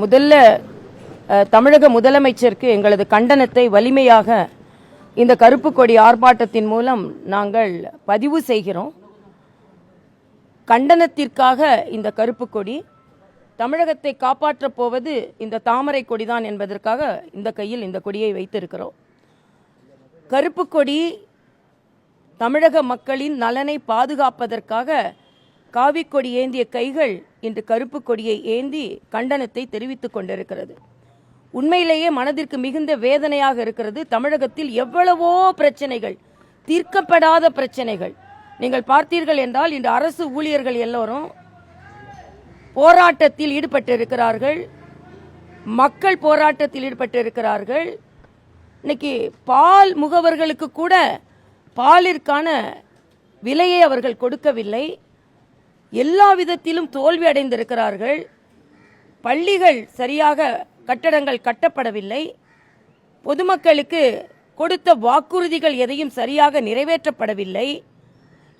முதல்ல தமிழக முதலமைச்சருக்கு எங்களது கண்டனத்தை வலிமையாக இந்த கருப்பு கொடி ஆர்ப்பாட்டத்தின் மூலம் நாங்கள் பதிவு செய்கிறோம். கண்டனத்திற்காக இந்த கருப்பு கொடி, தமிழகத்தை காப்பாற்றப் போவது இந்த தாமரை கொடிதான் என்பதற்காக இந்த கையில் இந்த கொடியை வைத்திருக்கிறோம். கருப்பு கொடி தமிழக மக்களின் நலனை பாதுகாப்பதற்காக காவிக்கொடி ஏந்திய கைகள் இன்று கருப்பு கொடியை ஏந்தி கண்டனத்தை தெரிவித்துக் கொண்டிருக்கிறது. உண்மையிலேயே மனதிற்கு மிகுந்த வேதனையாக இருக்கிறது. தமிழகத்தில் எவ்வளவோ பிரச்சனைகள், தீர்க்கப்படாத பிரச்சனைகள். நீங்கள் பார்த்தீர்கள் என்றால் இன்று அரசு ஊழியர்கள் எல்லோரும் போராட்டத்தில் ஈடுபட்டிருக்கிறார்கள், மக்கள் போராட்டத்தில் ஈடுபட்டிருக்கிறார்கள். இன்னைக்கு பால் முகவர்களுக்கு கூட பாலிற்கான விலையை அவர்கள் கொடுக்கவில்லை. எல்லா விதத்திலும் தோல்வி அடைந்திருக்கிறார்கள். பள்ளிகள் சரியாக கட்டடங்கள் கட்டப்படவில்லை. பொதுமக்களுக்கு கொடுத்த வாக்குறுதிகள் எதையும் சரியாக நிறைவேற்றப்படவில்லை.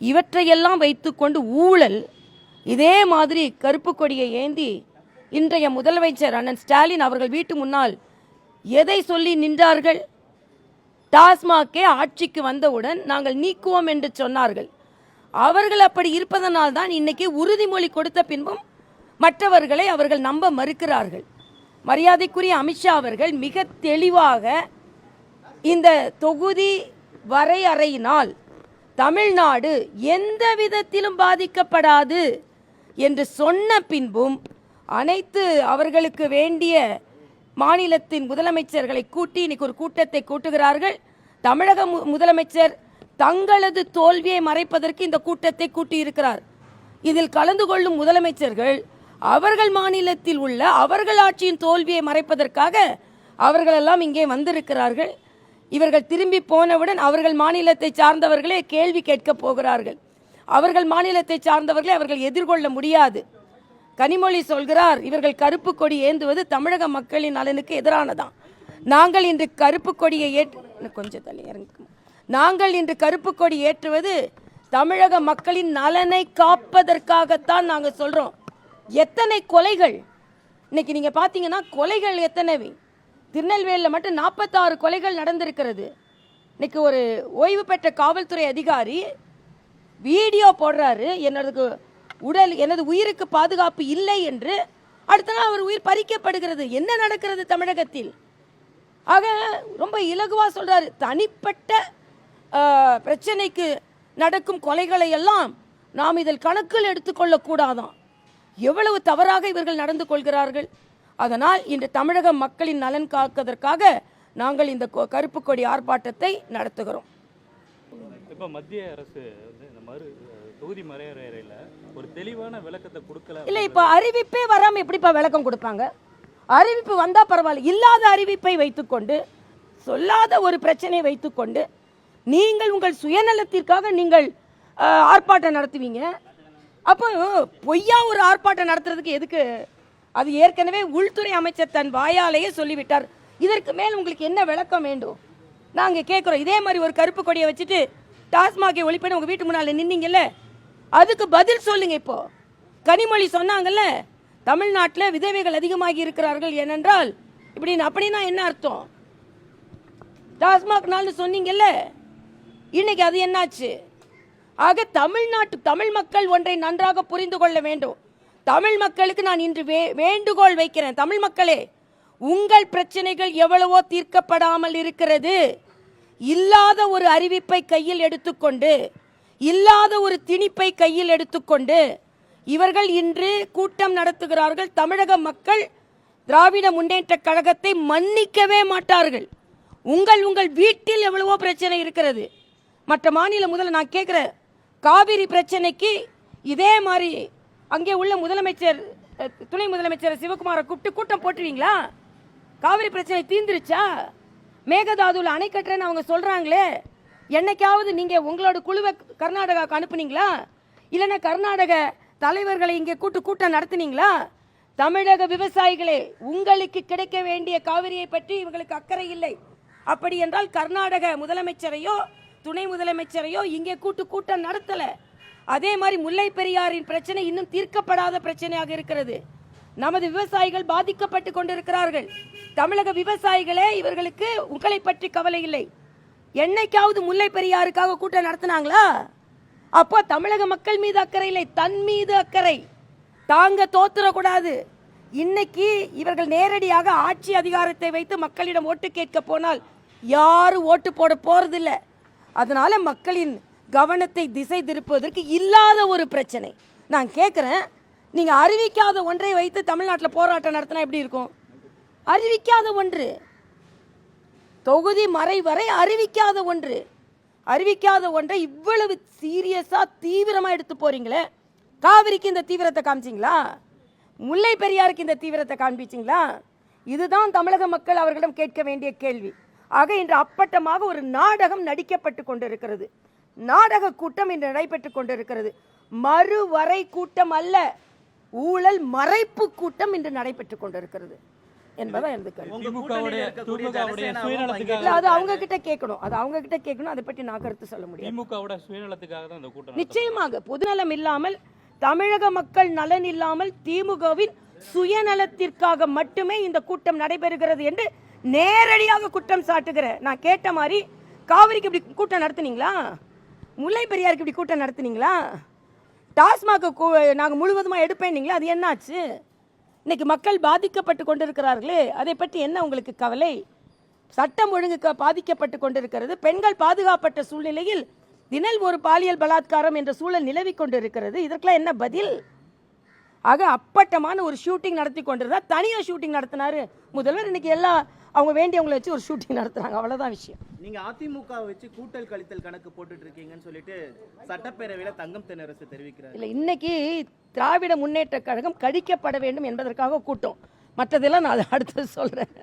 இவற்றையெல்லாம் வைத்துக்கொண்டு ஊழல், இதே மாதிரி கருப்பு கொடியை ஏந்தி இன்றைய முதலமைச்சர் அண்ணன் ஸ்டாலின் அவர்கள் வீட்டு முன்னால் எதை சொல்லி நின்றார்கள்? டாஸ்மாகே ஆட்சிக்கு வந்தவுடன் நாங்கள் நீக்குவோம் என்று சொன்னார்கள். அவர்கள் அப்படி இருப்பதனால் தான் இன்னைக்கு உறுதிமொழி கொடுத்த பின்பும் மற்றவர்களை அவர்கள் நம்ப மறுக்கிறார்கள். மரியாதைக்குரிய அமித்ஷா அவர்கள் மிக தெளிவாக இந்த தொகுதி வரையறையினால் தமிழ்நாடு எந்த விதத்திலும் பாதிக்கப்படாது என்று சொன்ன பின்பும் அனைத்து அவர்களுக்கு வேண்டிய மாநிலத்தின் முதலமைச்சர்களை கூட்டி இன்னைக்கு ஒரு கூட்டத்தை கூட்டுகிறார்கள். தமிழக முதலமைச்சர் தங்களது தோல்வியை மறைப்பதற்கு இந்த கூட்டத்தை கூட்டியிருக்கிறார். இதில் கலந்து கொள்ளும் முதலமைச்சர்கள் அவர்கள் மாநிலத்தில் உள்ள அவர்கள் ஆட்சியின் தோல்வியை மறைப்பதற்காக அவர்களெல்லாம் இங்கே வந்திருக்கிறார்கள். இவர்கள் திரும்பி போனவுடன் அவர்கள் மாநிலத்தை சார்ந்தவர்களே கேள்வி கேட்கப் போகிறார்கள். அவர்கள் மாநிலத்தை சார்ந்தவர்களை அவர்கள் எதிர்கொள்ள முடியாது. கனிமொழி சொல்கிறார், இவர்கள் கருப்பு கொடி ஏந்துவது தமிழக மக்களின் நலனுக்கு எதிரானதான். நாங்கள் இன்று கருப்பு கொடியை நாங்கள் இன்று கருப்பு கொடி ஏற்றுவது தமிழக மக்களின் நலனை காப்பதற்காகத்தான் நாங்கள் சொல்றோம். எத்தனை கொலைகள் இன்னைக்கு நீங்க பாத்தீங்கன்னா, கொலைகள் எத்தனை? திருநெல்வேலியில் மட்டும் 46 கொலைகள் நடந்திருக்கிறது. இன்னைக்கு ஒரு ஓய்வு பெற்ற காவல்துறை அதிகாரி வீடியோ போடுறாரு, எனது உயிருக்கு பாதுகாப்பு இல்லை என்று. அடுத்த நாள் அவர் உயிர் பறிக்கப்படுகிறது. என்ன நடக்கிறது தமிழகத்தில்? ஆக ரொம்ப இலகுவா சொல்றாரு, தனிப்பட்ட பிரச்சனைக்கு நடக்கும் கொலைகளை எல்லாம் நாம் இதில் கணக்கில் எடுத்துக்கொள்ள கூடாதான். எவ்வளவு தவறாக இவர்கள் நடந்து கொள்கிறார்கள். அதனால் இன்று தமிழக மக்களின் நலன் காப்பதற்காக நாங்கள் இந்த கருப்பு கொடி ஆர்ப்பாட்டத்தை நடத்துகிறோம். இப்போ மத்திய அரசு தொகுதி மறையறையில ஒரு தெளிவான விளக்கத்தை கொடுக்கல. இல்ல, இப்ப அறிவிப்பே வராம எப்படிப்பா விளக்கம் கொடுப்பாங்க? அறிவிப்பு வந்தா பரவாயில்ல. இல்லாத அறிவிப்பை வைத்துக்கொண்டு, சொல்லாத ஒரு பிரச்சனையை வைத்துக்கொண்டு நீங்கள் உங்கள் சுயநலத்திற்காக நீங்கள் ஆர்ப்பாட்டம் நடத்துவீங்க. அப்போ பொய்யா ஒரு ஆர்ப்பாட்டம் நடத்துறதுக்கு எதுக்கு? அது ஏற்கனவே உள்துறை அமைச்சர் தன் வாயாலேயே சொல்லிவிட்டார். இதற்கு மேல் உங்களுக்கு என்ன விளக்கம் வேண்டும்? நாங்க கேட்கிறோம். இதே மாதிரி ஒரு கருப்பு கொடியை வச்சுட்டு டாஸ்மாகை ஒழிப்பேன்னு உங்க வீட்டு முன்னால நின்னீங்கல்ல, அதுக்கு பதில் சொல்லுங்க. இப்போ கனிமொழி சொன்னாங்கல்ல, தமிழ்நாட்டில் விதவைகள் அதிகமாகி இருக்கிறார்கள் ஏனென்றால் இப்படின்னு. அப்படின்னா என்ன அர்த்தம்? டாஸ்மாக் நாள்னு சொன்னீங்கல்ல, இன்னைக்கு அது என்னாச்சு? ஆக தமிழ் மக்கள் ஒன்றை நன்றாக புரிந்து கொள்ள வேண்டும். தமிழ் மக்களுக்கு நான் இன்று வேண்டுகோள் வைக்கிறேன். தமிழ் மக்களே, உங்கள் பிரச்சனைகள் எவ்வளவோ தீர்க்கப்படாமல் இருக்கிறது. இல்லாத ஒரு அறிவிப்பை கையில் எடுத்துக்கொண்டு, இல்லாத ஒரு திணிப்பை கையில் எடுத்துக்கொண்டு இவர்கள் இன்று கூட்டம் நடத்துகிறார்கள். தமிழக மக்கள் திராவிட முன்னேற்ற கழகத்தை மன்னிக்கவே மாட்டார்கள். உங்கள் வீட்டில் எவ்வளவோ பிரச்சனை இருக்கிறது. மற்ற மாநில நான் கேட்கிறேன், காவிரி பிரச்சனைக்கு இதே மாதிரி அங்கே உள்ள முதலமைச்சர், துணை முதலமைச்சர் சிவகுமாரை கூப்பிட்டு கூட்டம் போட்டுருவீங்களா? காவிரி பிரச்சனை தீர்ந்துருச்சா? மேகதாதுல அணை கட்டுறேன்னு அவங்க சொல்றாங்களே, என்னைக்காவது நீங்க உங்களோட குழுவை கர்நாடகாவுக்கு அனுப்புனீங்களா? இல்லைன்னா கர்நாடக தலைவர்களை இங்கே கூட்டம் நடத்தினீங்களா? தமிழக விவசாயிகளே, உங்களுக்கு கிடைக்க வேண்டிய காவிரியை பற்றி இவங்களுக்கு அக்கறை இல்லை. அப்படி என்றால் கர்நாடக முதலமைச்சரையோ துணை முதலமைச்சரையோ இங்கே கூட்டம் நடத்தல. அதே மாதிரி முல்லை பெரியாரின் பிரச்சனை இன்னும் தீர்க்கப்படாத பிரச்சனையாக இருக்கிறது. நமது விவசாயிகள் பாதிக்கப்பட்டு கொண்டிருக்கிறார்கள். தமிழக விவசாயிகளே இவர்களுக்கு உங்களை பற்றி கவலை இல்லை. என்னைக்காவது முல்லை பெரியாருக்காக கூட்டம் நடத்தினாங்களா? அப்போ தமிழக மக்கள் மீது அக்கறை இல்லை, தன் மீது அக்கறை. தாங்க தோத்துறக்கூடாது. இன்னைக்கு இவர்கள் நேரடியாக ஆட்சி அதிகாரத்தை வைத்து மக்களிடம் ஓட்டு கேட்க போனால் யாரும் ஓட்டு போட போறதில்ல. அதனால மக்களின் கவனத்தை திசை திருப்புவதற்கு இல்லாத ஒரு பிரச்சனை. நான் கேட்குறேன், நீங்க அறிவிக்காத ஒன்றை வைத்து தமிழ்நாட்டில் போராட்டம் நடத்தினா எப்படி இருக்கும்? அறிவிக்காத ஒன்று, தொகுதி மறை வரை அறிவிக்காத ஒன்று, அறிவிக்காத ஒன்றை இவ்வளவு சீரியஸா தீவிரமா எடுத்து போறீங்களே. காவிரிக்கு இந்த தீவிரத்தை காமிச்சிங்களா? முல்லை பெரியாருக்கு இந்த தீவிரத்தை காண்பிச்சிங்களா? இதுதான் தமிழக மக்கள் அவர்களிடம் கேட்க வேண்டிய கேள்வி. ஆக இன்று அப்பட்டமாக ஒரு நாடகம் நடிக்கப்பட்டு கொண்டிருக்கிறது. நாடக கூட்டம் இன்று நடைபெற்றுக் கொண்டிருக்கிறது. மறுவரை கூட்டம் அல்ல, ஊழல் மறைப்பு கூட்டம் இன்று நடைபெற்றுக் கொண்டிருக்கிறது என்பதா எனது கருத்து. அது அவங்க கிட்ட கேட்கணும், அது அவங்க கிட்ட கேட்கணும். அதை பற்றி நான் கருத்து சொல்ல முடியும். திமுகவோட சுயநலத்துக்காக தான் இந்த கூட்டம். நிச்சயமாக பொதுநலம் இல்லாமல், தமிழக மக்கள் நலன் இல்லாமல், திமுகவின் சுயநலத்திற்காக மட்டுமே இந்த கூட்டம் நடைபெறுகிறது என்று நேரடியாக குற்றம் சாட்டுகிறேன். நான் கேட்ட மாதிரி காவிரிக்கு இப்படி கூட்டம் நடத்துனீங்களா? முல்லை பெரியாருக்கு இப்படி கூட்டம் நடத்துனீங்களா? டாஸ்மாக நாங்கள் முழுவதுமாக எடுப்பேன்னீங்களா? அது என்னாச்சு? இன்னைக்கு மக்கள் பாதிக்கப்பட்டு கொண்டிருக்கிறார்களே, அதை பற்றி என்ன உங்களுக்கு கவலை? சட்டம் ஒழுங்கு பாதிக்கப்பட்டு கொண்டிருக்கிறது. பெண்கள் பாதுகாப்பட்ட சூழ்நிலையில் தினல் ஒரு பாலியல் பலாத்காரம் என்ற சூழல் நிலவி கொண்டிருக்கிறது. இதற்கெல்லாம் என்ன பதில்? ஆக அப்பட்டமான ஒரு ஷூட்டிங் நடத்தி கொண்டிருந்தா தனியாக ஷூட்டிங் நடத்தினாரு முதல்வர். இன்னைக்கு எல்லாம் அவங்க வேண்டியவங்களை வச்சு ஒரு ஷூட்டிங் நடத்துறாங்க, அவ்வளவுதான் விஷயம். நீங்க அதிமுக வச்சு கூட்டல் கழித்தல் கணக்கு போட்டுட்டு இருக்கீங்கன்னு சொல்லிட்டு சட்டப்பேரவையில தங்கம் தென்னரசு தெரிவிக்கிறார். இல்லை, இன்னைக்கு திராவிட முன்னேற்ற கழகம் கழிக்கப்பட வேண்டும் என்பதற்காக கூட்டம். மற்றதெல்லாம் நான் அடுத்து சொல்றேன்.